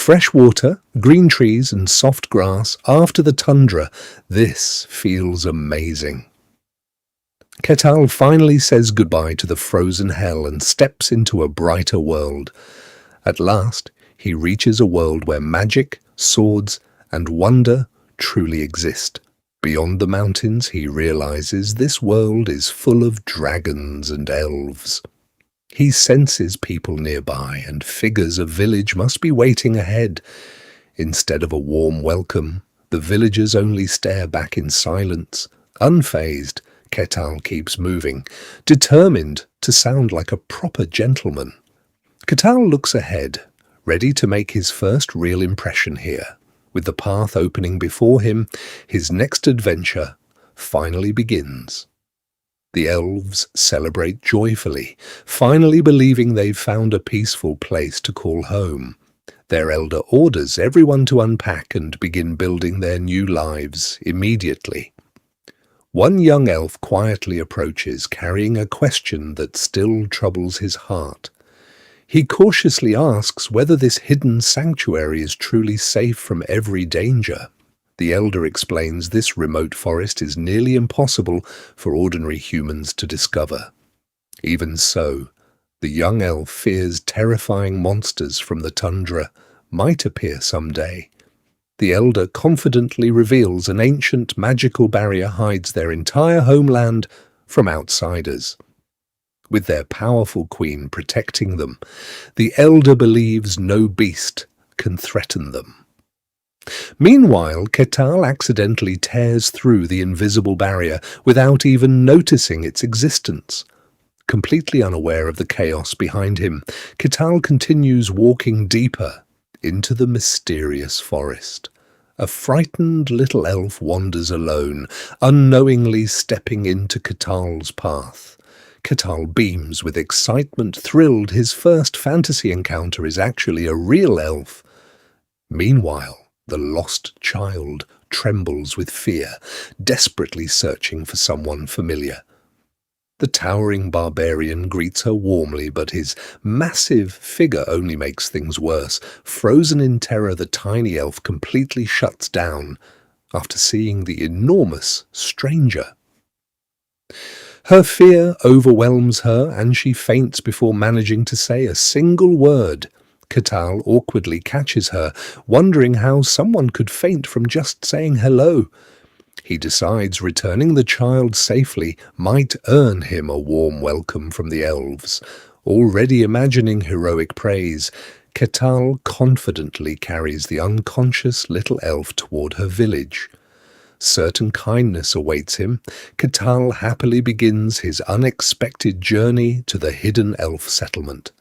Fresh water, green trees and soft grass after the tundra. This feels amazing. Ketal finally says goodbye to the frozen hell and steps into a brighter world. At last, he reaches a world where magic, swords, and wonder truly exist. Beyond the mountains, he realizes this world is full of dragons and elves. He senses people nearby and figures a village must be waiting ahead. Instead of a warm welcome, the villagers only stare back in silence. Unfazed, Ketal keeps moving, determined to sound like a proper gentleman. Ketal looks ahead, ready to make his first real impression here. With the path opening before him, his next adventure finally begins. The elves celebrate joyfully, finally believing they've found a peaceful place to call home. Their elder orders everyone to unpack and begin building their new lives immediately. One young elf quietly approaches, carrying a question that still troubles his heart. He cautiously asks whether this hidden sanctuary is truly safe from every danger. The elder explains this remote forest is nearly impossible for ordinary humans to discover. Even so, the young elf fears terrifying monsters from the tundra might appear someday. The elder confidently reveals an ancient magical barrier hides their entire homeland from outsiders. With their powerful queen protecting them, the elder believes no beast can threaten them. Meanwhile, Ketal accidentally tears through the invisible barrier without even noticing its existence. Completely unaware of the chaos behind him, Ketal continues walking deeper into the mysterious forest. A frightened little elf wanders alone, unknowingly stepping into Ketal's path. Ketal beams with excitement, thrilled his first fantasy encounter is actually a real elf. Meanwhile, the lost child trembles with fear, desperately searching for someone familiar. The towering barbarian greets her warmly, but his massive figure only makes things worse. Frozen in terror, the tiny elf completely shuts down after seeing the enormous stranger. Her fear overwhelms her, and she faints before managing to say a single word. Ketal awkwardly catches her, wondering how someone could faint from just saying hello. He decides returning the child safely might earn him a warm welcome from the elves. Already imagining heroic praise, Ketal confidently carries the unconscious little elf toward her village. Certain kindness awaits him. Ketal happily begins his unexpected journey to the hidden elf settlement.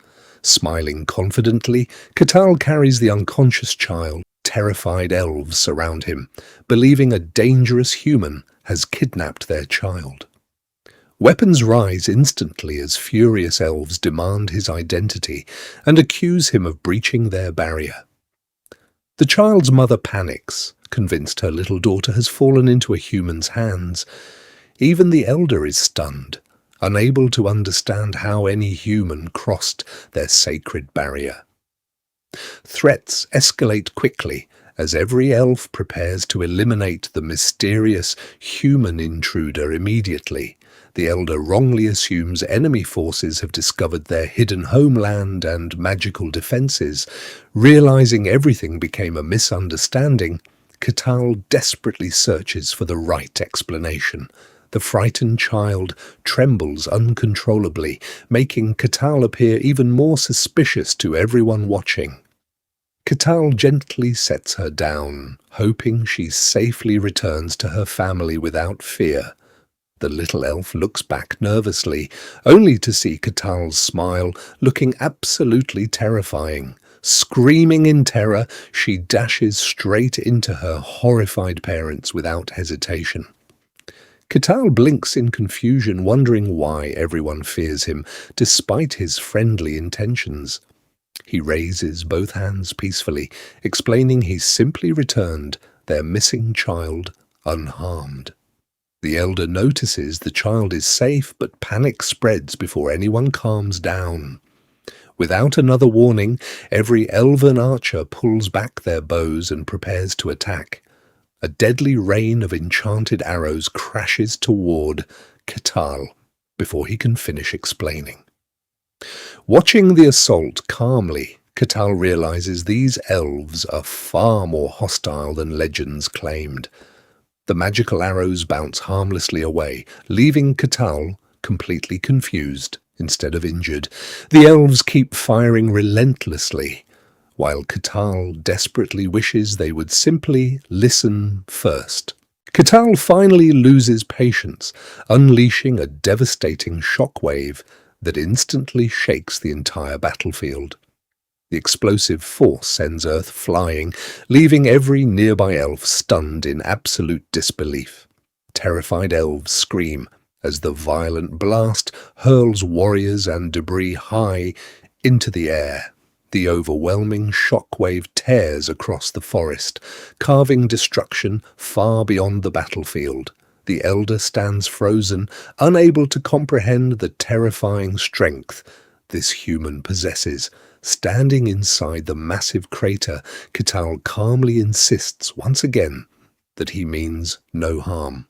Smiling confidently, Ketal carries the unconscious child. Terrified elves surround him, believing a dangerous human has kidnapped their child. Weapons rise instantly as furious elves demand his identity and accuse him of breaching their barrier. The child's mother panics, convinced her little daughter has fallen into a human's hands. Even the elder is stunned, unable to understand how any human crossed their sacred barrier. Threats escalate quickly as every elf prepares to eliminate the mysterious human intruder immediately. The elder wrongly assumes enemy forces have discovered their hidden homeland and magical defenses. Realizing everything became a misunderstanding, Ketal desperately searches for the right explanation. The frightened child trembles uncontrollably, making Ketal appear even more suspicious to everyone watching. Ketal gently sets her down, hoping she safely returns to her family without fear. The little elf looks back nervously, only to see Ketal's smile, looking absolutely terrifying. Screaming in terror, she dashes straight into her horrified parents without hesitation. Ketal blinks in confusion, wondering why everyone fears him, despite his friendly intentions. He raises both hands peacefully, explaining he's simply returned their missing child unharmed. The elder notices the child is safe, but panic spreads before anyone calms down. Without another warning, every elven archer pulls back their bows and prepares to attack. A deadly rain of enchanted arrows crashes toward Ketal before he can finish explaining. Watching the assault calmly, Ketal realizes these elves are far more hostile than legends claimed. The magical arrows bounce harmlessly away, leaving Ketal completely confused instead of injured. The elves keep firing relentlessly, while Ketal desperately wishes they would simply listen first. Ketal finally loses patience, unleashing a devastating shockwave that instantly shakes the entire battlefield. The explosive force sends Earth flying, leaving every nearby elf stunned in absolute disbelief. Terrified elves scream as the violent blast hurls warriors and debris high into the air. The overwhelming shockwave tears across the forest, carving destruction far beyond the battlefield. The elder stands frozen, unable to comprehend the terrifying strength this human possesses. Standing inside the massive crater, Ketal calmly insists once again that he means no harm.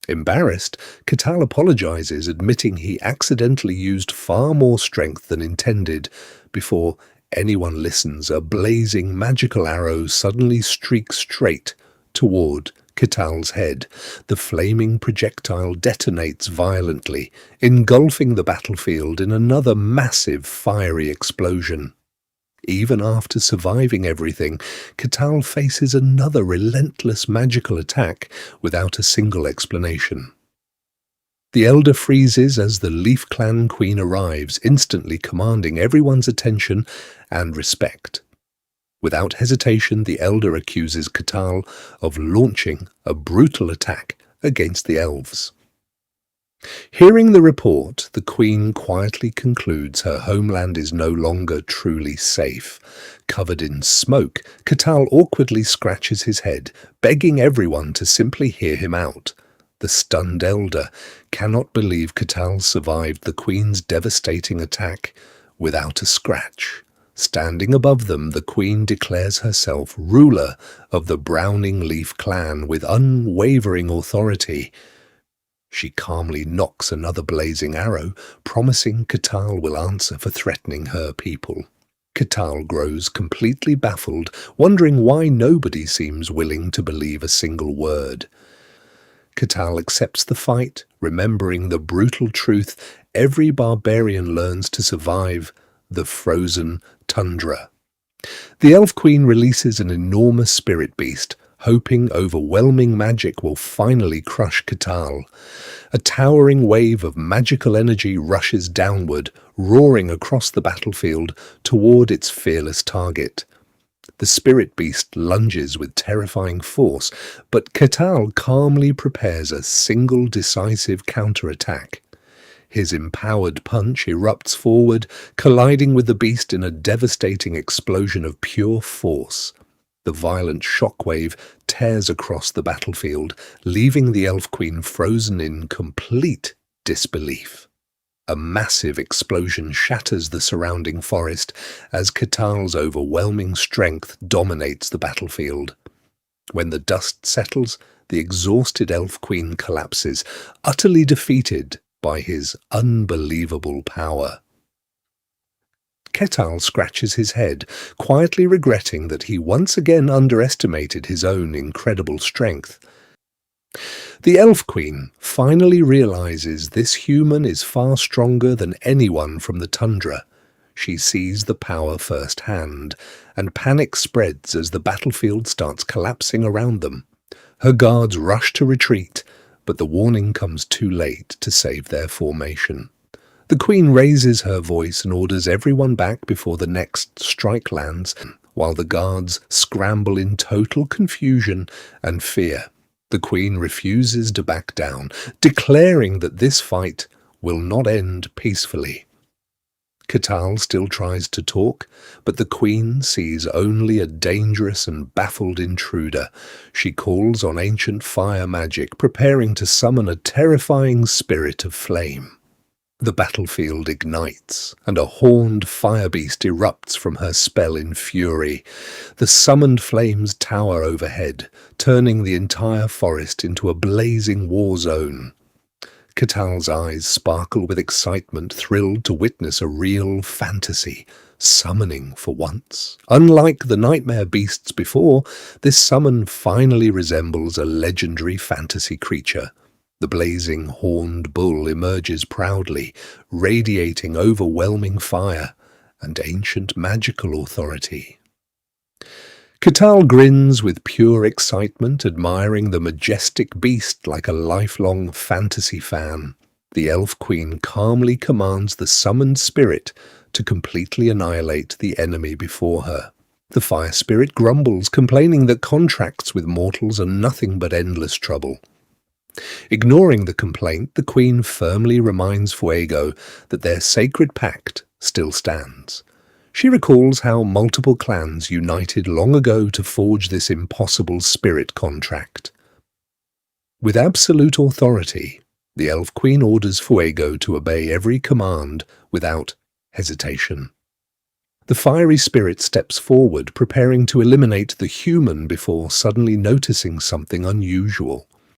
Embarrassed, Ketal apologizes, admitting he accidentally used far more strength than intended. Before anyone listens, a blazing magical arrow suddenly streaks straight toward Ketal's head. The flaming projectile detonates violently, engulfing the battlefield in another massive fiery explosion. Even after surviving everything, Ketal faces another relentless magical attack without a single explanation. The elder freezes as the Leaf Clan Queen arrives, instantly commanding everyone's attention and respect. Without hesitation, the elder accuses Ketal of launching a brutal attack against the elves. Hearing the report, the queen quietly concludes her homeland is no longer truly safe. Covered in smoke, Ketal awkwardly scratches his head, begging everyone to simply hear him out. The stunned elder cannot believe Ketal survived the queen's devastating attack without a scratch. Standing above them, the queen declares herself ruler of the Browning Leaf clan with unwavering authority. She calmly nocks another blazing arrow, promising Ketal will answer for threatening her people. Ketal grows completely baffled, wondering why nobody seems willing to believe a single word. Ketal accepts the fight, remembering the brutal truth every barbarian learns to survive the frozen tundra. The Elf Queen releases an enormous spirit beast, hoping overwhelming magic will finally crush Ketal. A towering wave of magical energy rushes downward, roaring across the battlefield toward its fearless target. The spirit beast lunges with terrifying force, but Ketal calmly prepares a single decisive counterattack. His empowered punch erupts forward, colliding with the beast in a devastating explosion of pure force. The violent shockwave tears across the battlefield, leaving the Elf Queen frozen in complete disbelief. A massive explosion shatters the surrounding forest as Ketal's overwhelming strength dominates the battlefield. When the dust settles, the exhausted Elf Queen collapses, utterly defeated by his unbelievable power. Ketal scratches his head, quietly regretting that he once again underestimated his own incredible strength. The Elf Queen finally realizes this human is far stronger than anyone from the tundra. She sees the power firsthand, and panic spreads as the battlefield starts collapsing around them. Her guards rush to retreat, but the warning comes too late to save their formation. The Queen raises her voice and orders everyone back before the next strike lands, while the guards scramble in total confusion and fear. The Queen refuses to back down, declaring that this fight will not end peacefully. Ketal still tries to talk, but the Queen sees only a dangerous and baffled intruder. She calls on ancient fire magic, preparing to summon a terrifying spirit of flame. The battlefield ignites, and a horned fire beast erupts from her spell in fury. The summoned flames tower overhead, turning the entire forest into a blazing war zone. Catal's eyes sparkle with excitement, thrilled to witness a real fantasy. Summoning for once. Unlike the nightmare beasts before, this summon finally resembles a legendary fantasy creature. The blazing horned bull emerges proudly, radiating overwhelming fire and ancient magical authority. Catal grins with pure excitement, admiring the majestic beast like a lifelong fantasy fan. The Elf Queen calmly commands the summoned spirit to completely annihilate the enemy before her. The fire spirit grumbles, complaining that contracts with mortals are nothing but endless trouble. Ignoring the complaint, the Queen firmly reminds Fuego that their sacred pact still stands. She recalls how multiple clans united long ago to forge this impossible spirit contract. With absolute authority, the Elf Queen orders Fuego to obey every command without hesitation. The fiery spirit steps forward, preparing to eliminate the human before suddenly noticing something unusual.